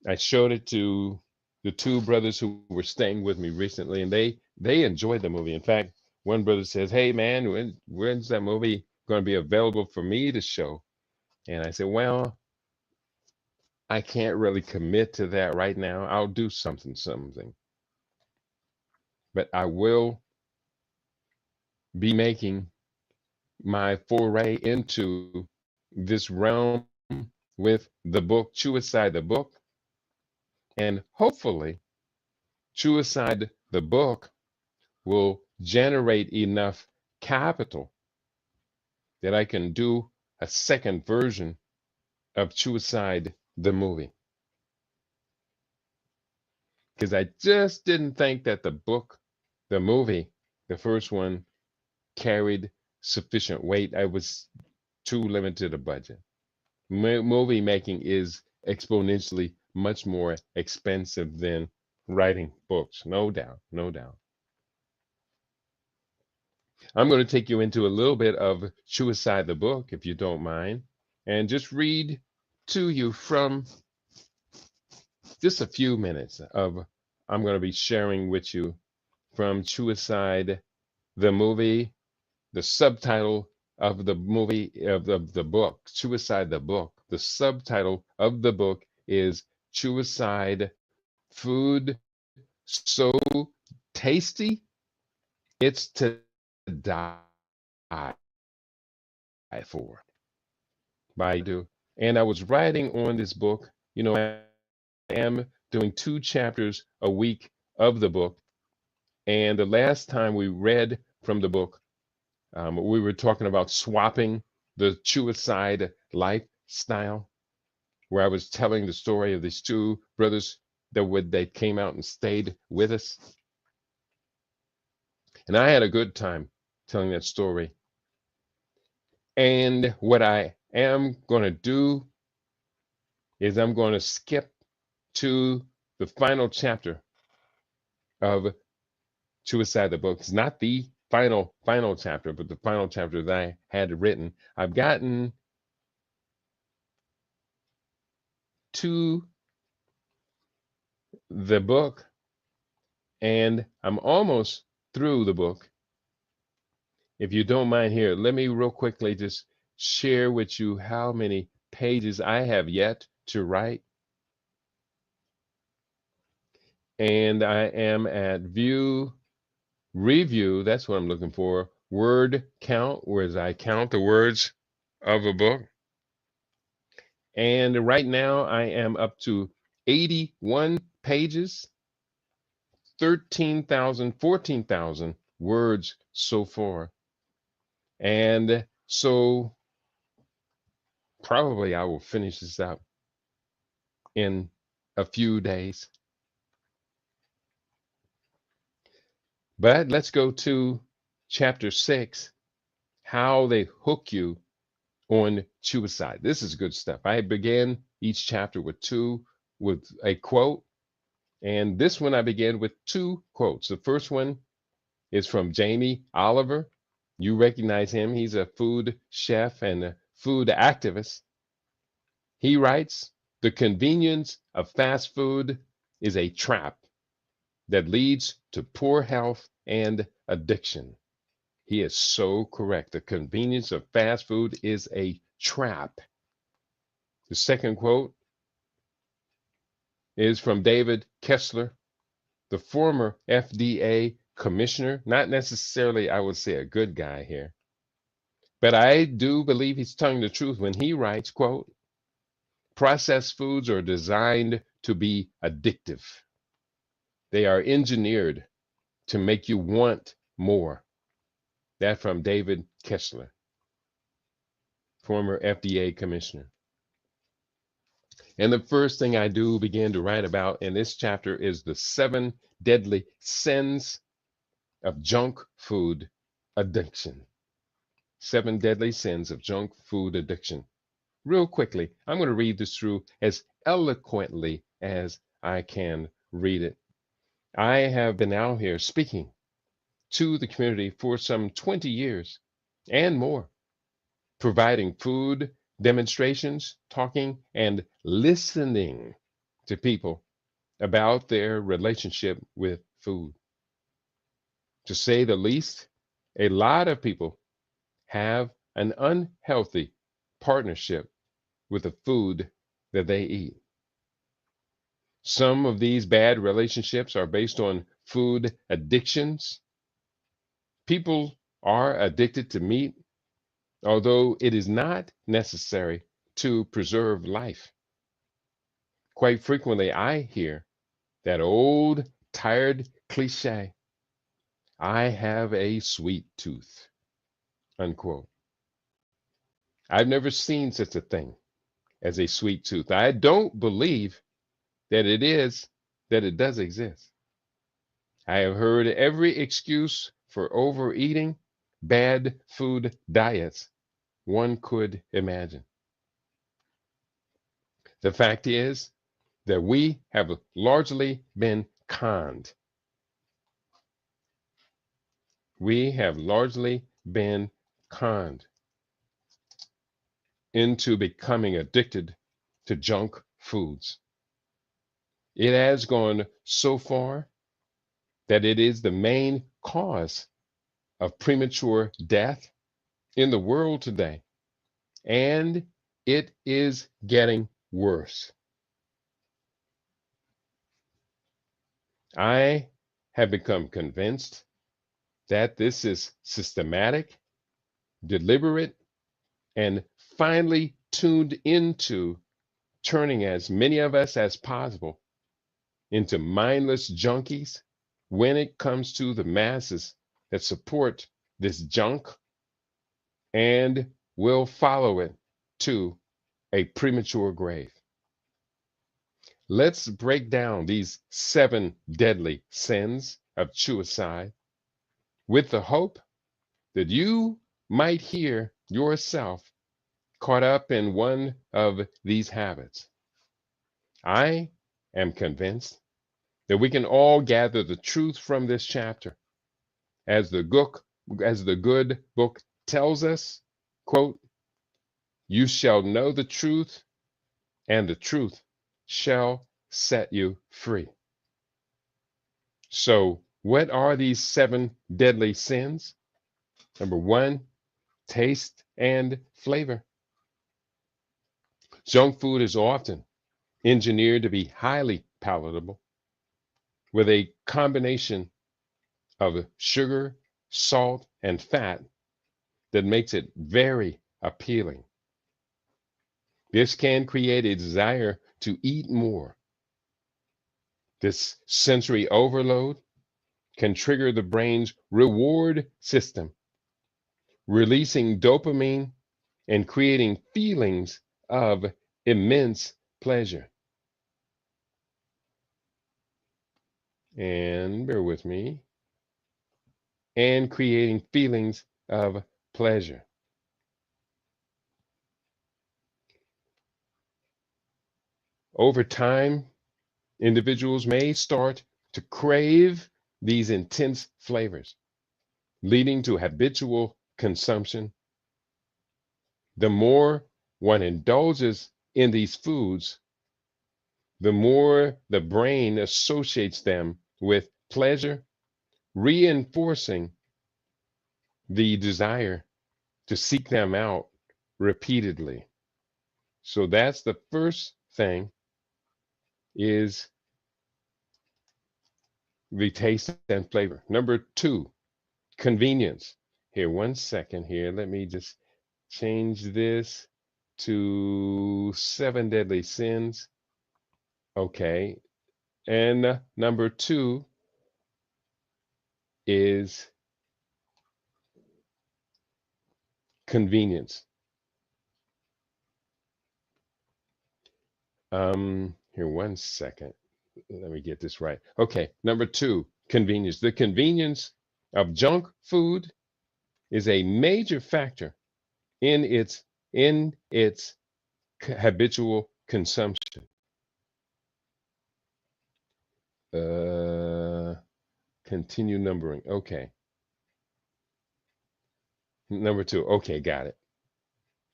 I showed it to the two brothers who were staying with me recently, and they enjoyed the movie. In fact, one brother says, "Hey man, when's that movie going to be available for me to show?" And I said, "Well, I can't really commit to that right now. I'll do something, but I will be making my foray into this realm with the book Suicide the Book, and hopefully Suicide the Book will generate enough capital that I can do a second version of Suicide the movie. Because I just didn't think that the book, the movie, the first one, carried sufficient weight. I was too limited a budget. Movie making is exponentially much more expensive than writing books, no doubt, no doubt. I'm going to take you into a little bit of Suicide the Book, if you don't mind, and just read to you from just a few minutes of I'm going to be sharing with you from Suicide the movie, the subtitle of the movie of the book, Suicide the Book. The subtitle of the book is Suicide Food So Tasty It's to Die For by Do. And I was writing on this book, I am doing 2 chapters a week of the book. And the last time we read from the book, we were talking about swapping the suicide lifestyle, where I was telling the story of these two brothers they came out and stayed with us. And I had a good time telling that story. And what I am going to do is I'm going to skip to the final chapter of Suicide the Book. It's not the final chapter, but the final chapter that I had written. I've gotten to the book and I'm almost through the book. If you don't mind here, let me real quickly just share with you how many pages I have yet to write. And I am at review, that's what I'm looking for, word count, whereas I count the words of a book. And right now I am up to 81 pages, 14,000 words so far. And so probably I will finish this up in a few days. But let's go to chapter 6, how they hook you on suicide. This is good stuff. I began each chapter with a quote, and this one I began with 2 quotes. The first one is from Jamie Oliver. You recognize him. He's a food chef and a food activist. He writes, "The convenience of fast food is a trap that leads to poor health and addiction." He is so correct. The convenience of fast food is a trap. The second quote is from David Kessler, the former FDA commissioner. Not necessarily, I would say, a good guy here, but I do believe he's telling the truth when he writes, quote, "Processed foods are designed to be addictive. They are engineered to make you want more." That from David Kessler, former FDA commissioner. And the first thing I do begin to write about in this chapter is the 7 deadly sins of junk food addiction. 7 deadly sins of junk food addiction. Real quickly, I'm going to read this through as eloquently as I can read it. I have been out here speaking to the community for some 20 years and more, providing food demonstrations, talking, and listening to people about their relationship with food. To say the least, a lot of people have an unhealthy partnership with the food that they eat. Some of these bad relationships are based on food addictions. People are addicted to meat, although it is not necessary to preserve life. Quite frequently, I hear that old, tired cliche, I have a sweet tooth, unquote. I've never seen such a thing as a sweet tooth. I don't believe that it does exist. I have heard every excuse for overeating, bad food diets one could imagine. The fact is that we have largely been conned. We have largely been conned into becoming addicted to junk foods. It has gone so far that it is the main cause of premature death in the world today, and it is getting worse. I have become convinced that this is systematic, deliberate, and finely tuned into turning as many of us as possible into mindless junkies when it comes to the masses that support this junk and will follow it to a premature grave. Let's break down these 7 deadly sins of suicide with the hope that you might hear yourself caught up in one of these habits. I am convinced that we can all gather the truth from this chapter. As the good book tells us, quote, you shall know the truth, and the truth shall set you free. So, what are these 7 deadly sins? Number 1, taste and flavor. Junk food is often engineered to be highly palatable with a combination of sugar, salt, and fat that makes it very appealing. This can create a desire to eat more. This sensory overload can trigger the brain's reward system, releasing dopamine and creating feelings of immense pleasure. And bear with me, and creating feelings of pleasure. Over time, individuals may start to crave these intense flavors, leading to habitual consumption. The more one indulges in these foods, the more the brain associates them with pleasure, reinforcing the desire to seek them out repeatedly. So that's the first thing, is the taste and flavor. Number 2, convenience. Here, one second here. Let me just change this to 7 deadly sins. Okay. And number 2 is convenience. Here, one second. Let me get this right. Okay. Number 2, convenience. The convenience of junk food is a major factor in its habitual consumption. Continue numbering. Okay. Number two. Okay, got it.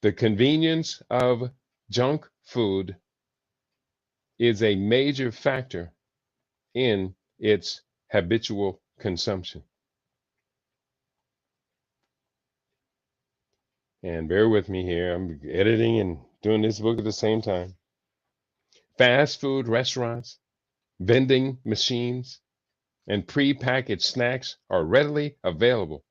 The convenience of junk food is a major factor in its habitual consumption. And bear with me here. I'm editing and doing this book at the same time. Fast food restaurants, vending machines, and prepackaged snacks are readily available,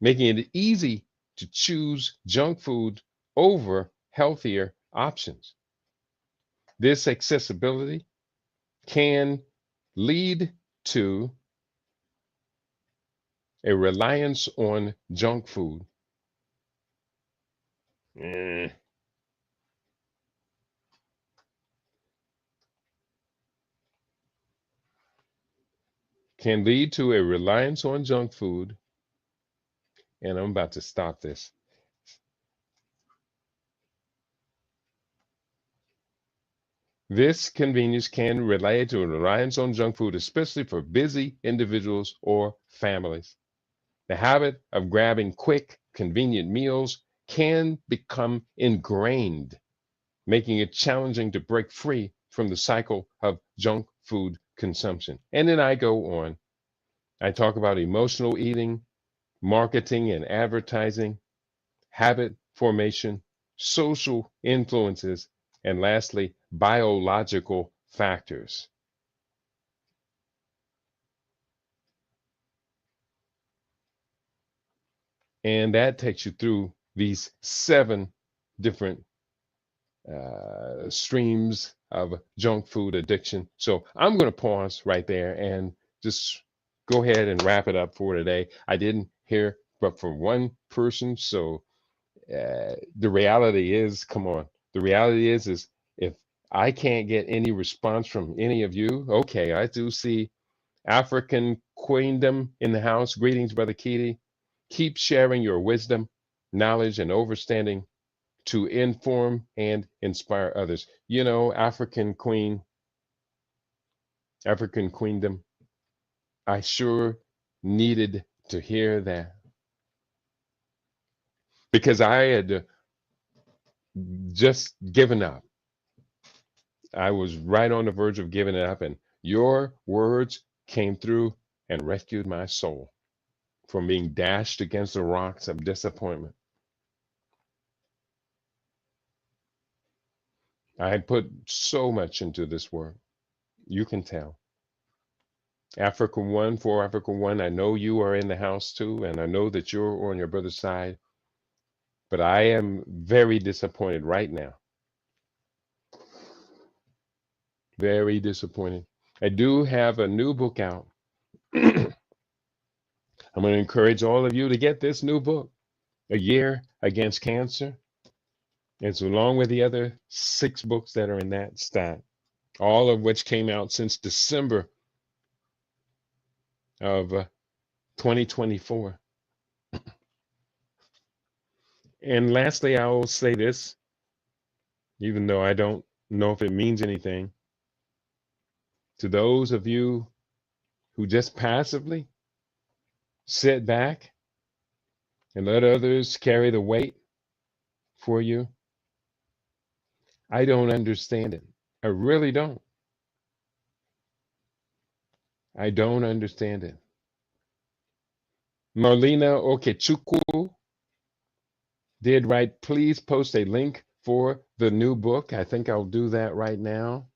making it easy to choose junk food over healthier options. This accessibility can lead to a reliance on junk food. Eh, can lead to a reliance on junk food, and I'm about to stop this. This convenience can relate to a reliance on junk food, especially for busy individuals or families. The habit of grabbing quick, convenient meals can become ingrained, making it challenging to break free from the cycle of junk food consumption. And then I go on. I talk about emotional eating, marketing and advertising, habit formation, social influences, and lastly, biological factors. And that takes you through these 7 different streams of junk food addiction. So I'm going to pause right there and just go ahead and wrap it up for today. I didn't hear but from one person, so the reality is, come on, the reality is if I can't get any response from any of you, okay, I do see African Queendom in the house. Greetings, Brother Keely. Keep sharing your wisdom, knowledge, and understanding to inform and inspire others. You know, African Queendom, I sure needed to hear that because I had just given up. I was right on the verge of giving it up, and your words came through and rescued my soul from being dashed against the rocks of disappointment. I had put so much into this work. You can tell. Africa One, for Africa One, I know you are in the house too, and I know that you're on your brother's side, but I am very disappointed right now. Very disappointed. I do have a new book out. I'm going to encourage all of you to get this new book, A Year Against Cancer. It's along with the other 6 books that are in that stack, all of which came out since December of 2024. And lastly, I will say this, even though I don't know if it means anything, to those of you who just passively sit back and let others carry the weight for you, I don't understand it. I really don't. I don't understand it. Marlena Okechukwu did write, please post a link for the new book. I think I'll do that right now.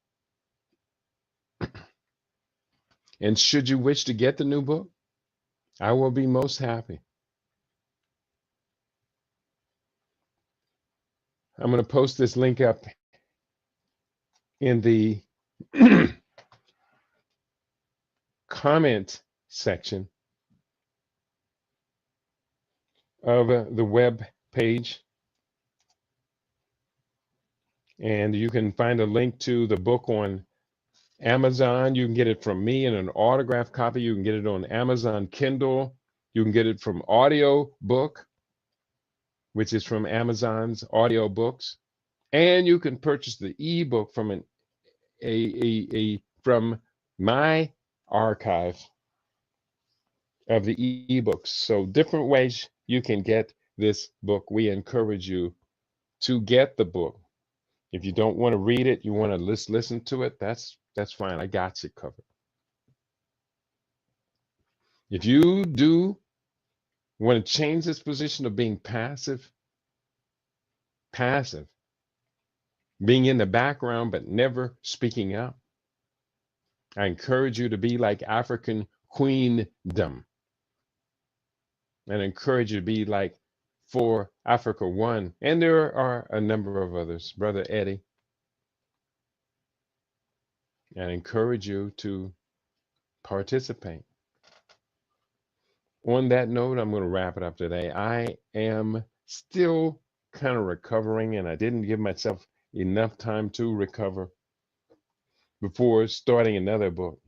And should you wish to get the new book, I will be most happy. I'm going to post this link up in the comment section of the web page. And you can find a link to the book on Amazon. You can get it from me in an autographed copy. You can get it on Amazon Kindle. You can get it from Audio Book, which is from Amazon's Audio Books. And you can purchase the ebook from from my archive of the ebooks. So different ways you can get this book, we encourage you to get the book. If you don't want to read it, you want to listen to it, that's fine. I got you covered. If you do want to change this position of being passive, being in the background but never speaking out, I encourage you to be like African queendom, and encourage you to be like For Africa One. And there are a number of others, Brother Eddie, and encourage you to participate. On that note, I'm going to wrap it up today. I am still kind of recovering, and I didn't give myself enough time to recover before starting another book.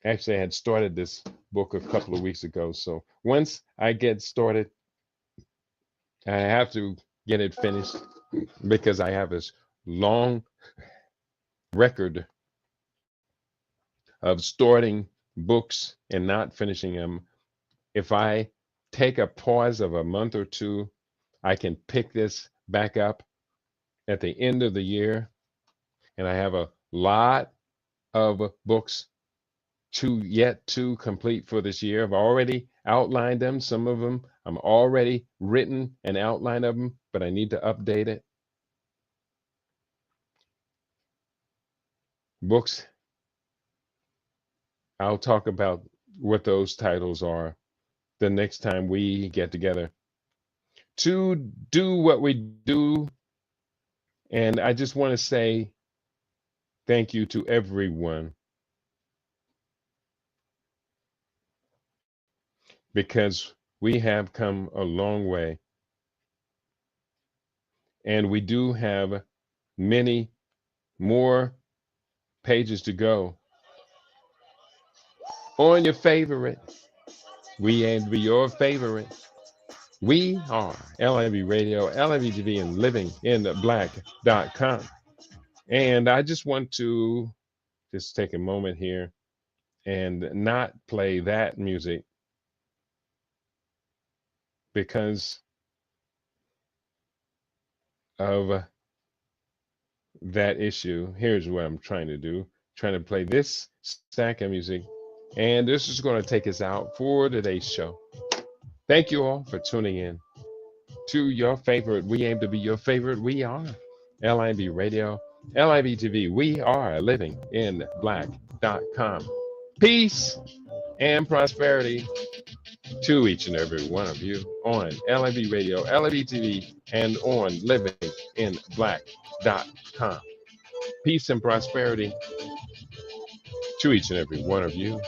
Actually, I had started this book a couple of weeks ago. So once I get started, I have to get it finished because I have this long record of starting books and not finishing them. If I take a pause of a month or two, I can pick this back up at the end of the year. And I have a lot of books yet to complete for this year. I've already outlined them. Some of them I'm already written an outline of them, but I need to update it. Books, I'll talk about what those titles are the next time we get together to do what we do. And I just want to say thank you to everyone, because we have come a long way, and we do have many more pages to go on your favorite. We aim to be your favorite. We are LIB Radio, LIB TV, and Living in the Black.com. And I just want to just take a moment here and not play that music because of that issue. Here's what I'm trying to do. Trying to play this stack of music. And this is going to take us out for today's show. Thank you all for tuning in to your favorite. We aim to be your favorite. We are LIB Radio, LIB TV. We are Living in Black.com. Peace and prosperity to each and every one of you on LIB Radio, LIB TV, and on Living in Black.com. Peace and prosperity to each and every one of you.